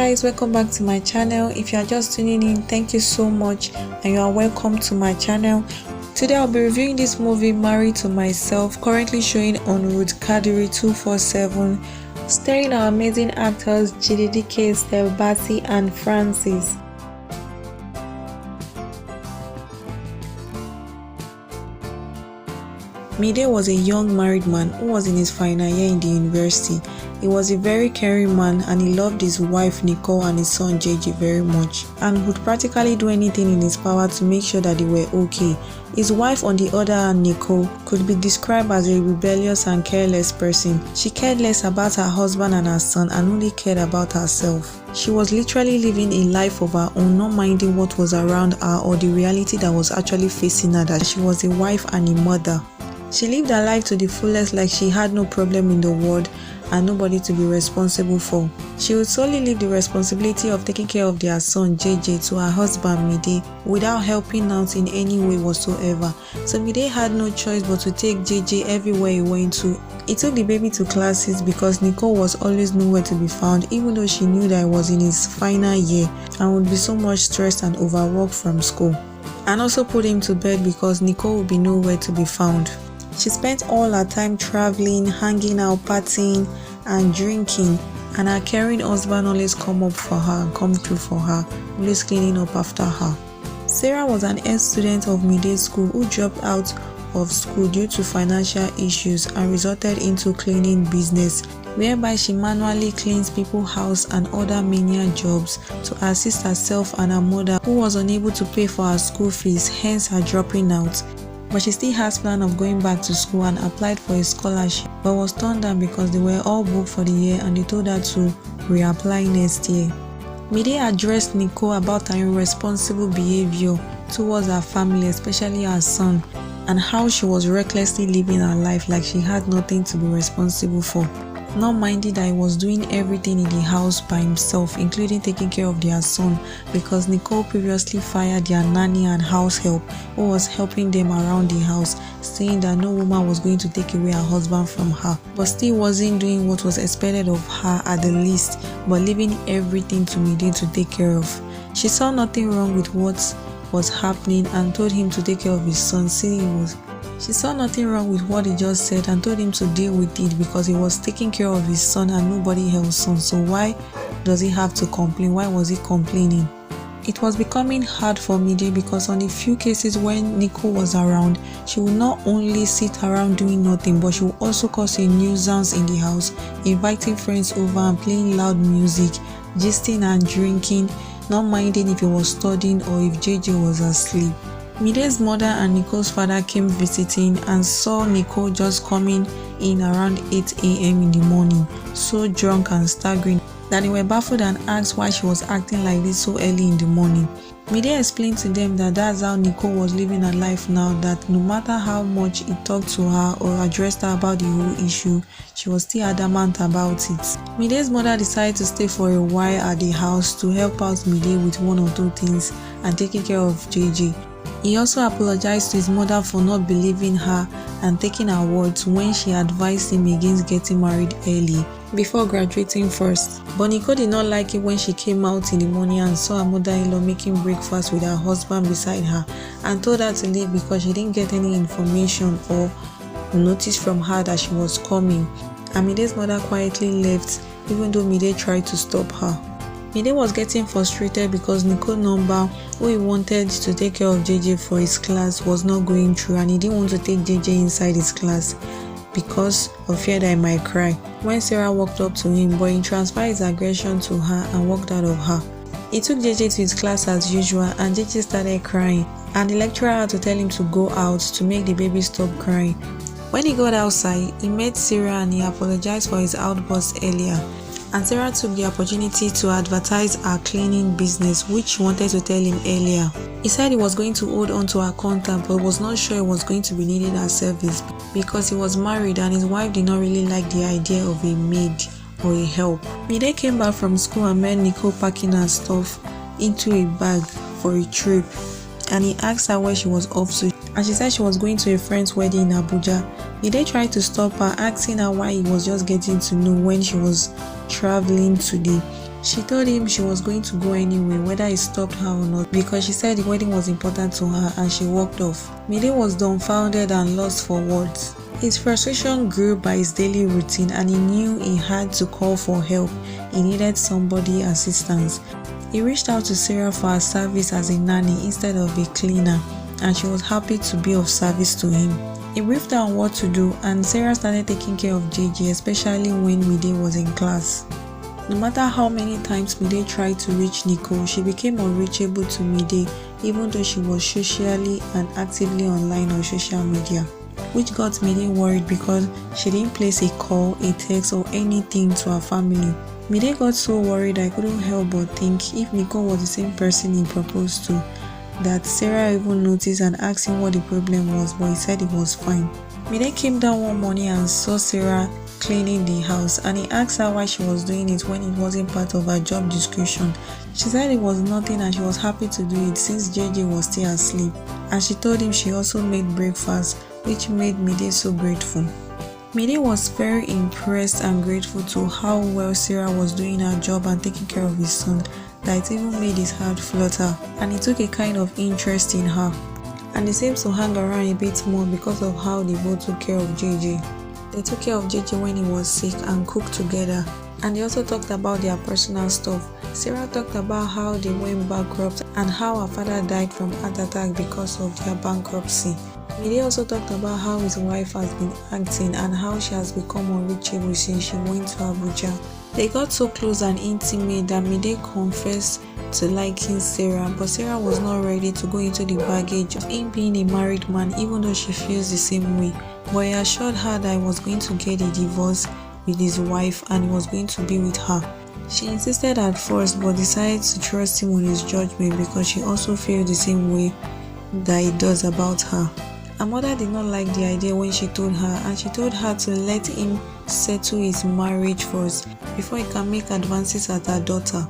guys, welcome back to my channel. If you are just tuning in, thank you so much and you are welcome to my channel. Today I'll be reviewing this movie Married to Myself, currently showing on Root Kadiri 247, starring our amazing actors CHIDI, DIKE, STEPH, BASSEY and Francis. Mide was a young married man who was in his final year in the university. He was a very caring man and he loved his wife Nicole and his son JJ very much, and would practically do anything in his power to make sure that they were okay. His wife, on the other hand, Nicole, could be described as a rebellious and careless person. She cared less about her husband and her son and only cared about herself. She was literally living a life of her own, not minding what was around her or the reality that was actually facing her, that she was a wife and a mother. She lived her life to the fullest, like she had no problem in the world and nobody to be responsible for. She would solely leave the responsibility of taking care of their son JJ to her husband Mide without helping out in any way whatsoever. So Mide had no choice but to take JJ everywhere he went to. He took the baby to classes because Nicole was always nowhere to be found, even though she knew that he was in his final year and would be so much stressed and overworked from school. And also put him to bed because Nicole would be nowhere to be found. She spent all her time traveling, hanging out, partying and drinking, and her caring husband always come up for her and come through for her, always cleaning up after her. Sarah was an ex-student of Mide's school who dropped out of school due to financial issues and resorted into cleaning business, whereby she manually cleans people's house and other menial jobs to assist herself and her mother, who was unable to pay for her school fees, hence her dropping out. But she still has plan of going back to school and applied for a scholarship, but was turned down because they were all booked for the year and they told her to reapply next year. Mide addressed Nicole about her irresponsible behavior towards her family, especially her son, and how she was recklessly living her life like she had nothing to be responsible for, not minding that he was doing everything in the house by himself, including taking care of their son, because Nicole previously fired their nanny and house help who was helping them around the house, saying that no woman was going to take away her husband from her, but still wasn't doing what was expected of her at the least, but leaving everything to Mide to take care of. She saw nothing wrong with what was happening and told him to take care of his son, saying She saw nothing wrong with what he just said and told him to deal with it because he was taking care of his son and nobody else's son. So why does he have to complain? Why was he complaining? It was becoming hard for Mide because on a few cases when Nicole was around, she would not only sit around doing nothing, but she would also cause a nuisance in the house, inviting friends over and playing loud music, gisting and drinking, not minding if he was studying or if JJ was asleep. Mide's mother and Nicole's father came visiting and saw Nicole just coming in around 8 AM in the morning, so drunk and staggering that they were baffled and asked why she was acting like this so early in the morning. Mide explained to them that that's how Nicole was living her life now, that no matter how much he talked to her or addressed her about the whole issue, she was still adamant about it. Mide's mother decided to stay for a while at the house to help out Mide with one or two things and taking care of JJ. He also apologized to his mother for not believing her and taking her words when she advised him against getting married early before graduating first. But Nicole did not like it when she came out in the morning and saw her mother-in-law making breakfast with her husband beside her and told her to leave because she didn't get any information or notice from her that she was coming. And Mide's mother quietly left even though Mide tried to stop her. Mide was getting frustrated because Nicole's number, who he wanted to take care of JJ for his class, was not going through and he didn't want to take JJ inside his class because of fear that he might cry. When Sarah walked up to him, but he transferred his aggression to her and walked out of her. He took JJ to his class as usual and JJ started crying, and the lecturer had to tell him to go out to make the baby stop crying. When he got outside, he met Sarah and he apologized for his outburst earlier. And Sarah took the opportunity to advertise her cleaning business, which she wanted to tell him earlier. He said he was going to hold on to her contact but was not sure he was going to be needing her service because he was married and his wife did not really like the idea of a maid or a help. Mide came back from school and met Nicole packing her stuff into a bag for a trip, and he asked her where she was off to, and she said she was going to a friend's wedding in Abuja. Mide tried to stop her, asking her why he was just getting to know when she was traveling to the She told him she was going to go anyway, whether he stopped her or not, because she said the wedding was important to her, and she walked off. Mide was dumbfounded and lost for words. His frustration grew by his daily routine, and he knew he had to call for help. He needed somebody's assistance. He reached out to Sarah for her service as a nanny instead of a cleaner, and she was happy to be of service to him. He briefed her on what to do, and Sarah started taking care of JJ, especially when Mide was in class. No matter how many times Mide tried to reach Nicole, she became unreachable to Mide, even though she was socially and actively online on social media, which got Mide worried because she didn't place a call, a text, or anything to her family. Mide got so worried I couldn't help but think if Nicole was the same person he proposed to, that Sarah even noticed and asked him what the problem was, but he said it was fine. Mide came down one morning and saw Sarah cleaning the house, and he asked her why she was doing it when it wasn't part of her job description. She said it was nothing and she was happy to do it since JJ was still asleep, and she told him she also made breakfast, which made Mide so grateful. Mide was very impressed and grateful to how well Sarah was doing her job and taking care of his son, that it even made his heart flutter, and he took a kind of interest in her. And they seemed to hang around a bit more because of how they both took care of JJ. They took care of JJ when he was sick and cooked together, and they also talked about their personal stuff. Sarah talked about how they went bankrupt and how her father died from heart attack because of their bankruptcy. Mide also talked about how his wife has been acting and how she has become unreachable since she went to Abuja. They got so close and intimate that Mide confessed to liking Sarah, but Sarah was not ready to go into the baggage of him being a married man, even though she feels the same way. But he assured her that he was going to get a divorce with his wife and he was going to be with her. She insisted at first, but decided to trust him on his judgment because she also feels the same way that he does about her. Her mother did not like the idea when she told her, and she told her to let him settle his marriage first before he can make advances at her daughter.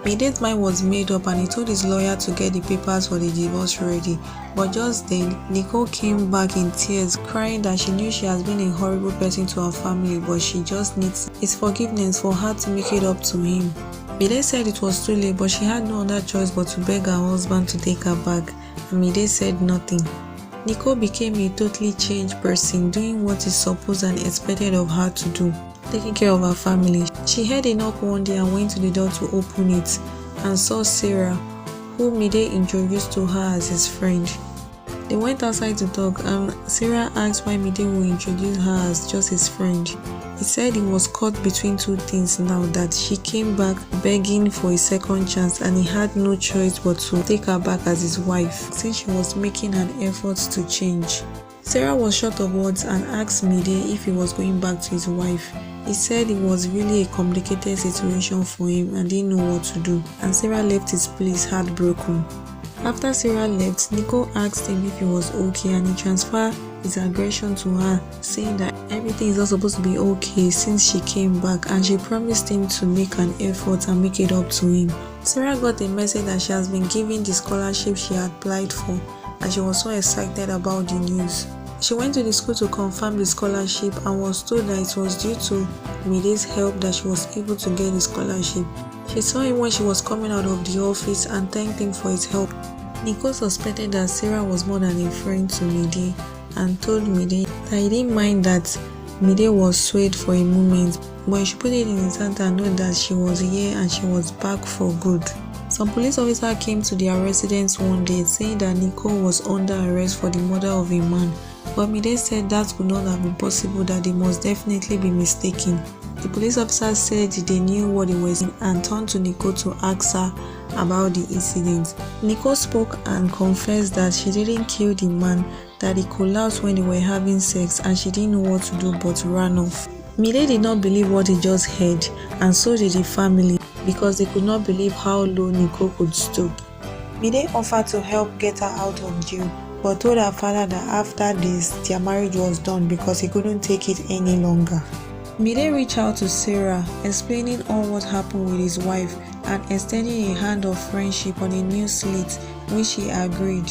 Mide's mind was made up and he told his lawyer to get the papers for the divorce ready, but just then Nicole came back in tears, crying that she knew she has been a horrible person to her family, but she just needs his forgiveness for her to make it up to him. Mide said it was too late, but she had no other choice but to beg her husband to take her back, and Mide said nothing. Nicole became a totally changed person, doing what is supposed and expected of her to do, taking care of her family. She heard a knock one day and went to the door to open it and saw Sarah, who Mide introduced to her as his friend. They went outside to talk, and Sarah asked why Mide would introduce her as just his friend. He said he was caught between two things now, that she came back begging for a second chance and he had no choice but to take her back as his wife since she was making an effort to change. Sarah was short of words and asked Mide if he was going back to his wife. He said it was really a complicated situation for him and didn't know what to do, and Sarah left his place heartbroken. After Sarah left, Nicole asked him if he was okay and he transferred his aggression to her, saying that everything is not supposed to be okay since she came back, and she promised him to make an effort and make it up to him. Sarah got a message that she has been given the scholarship she had applied for, and she was so excited about the news. She went to the school to confirm the scholarship and was told that it was due to Mide's help that she was able to get the scholarship. She saw him when she was coming out of the office and thanked him for his help. Nicole suspected that Sarah was more than a friend to Mide and told Mide that he didn't mind that Mide was swayed for a moment, but he should put it in his hand and know that she was here and she was back for good. Some police officer came to their residence one day saying that Nicole was under arrest for the murder of a man, but Mide said that could not have been possible, that they must definitely be mistaken. The police officer said they knew what he was in and turned to Nicole to ask her about the incident. Nicole spoke and confessed that she didn't kill the man, that he collapsed when they were having sex and she didn't know what to do but ran off. Mide did not believe what he just heard, and so did the family, because they could not believe how low Nicole could stoop. Mide offered to help get her out of jail, but told her father that after this, their marriage was done because he couldn't take it any longer. Mide reached out to Sarah, explaining all what happened with his wife and extending a hand of friendship on a new slate, which she agreed.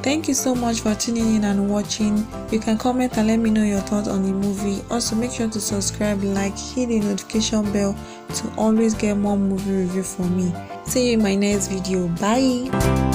Thank you so much for tuning in and watching. You can comment and let me know your thoughts on the movie. Also make sure to subscribe, like, hit the notification bell to always get more movie review from me. See you in my next video. Bye.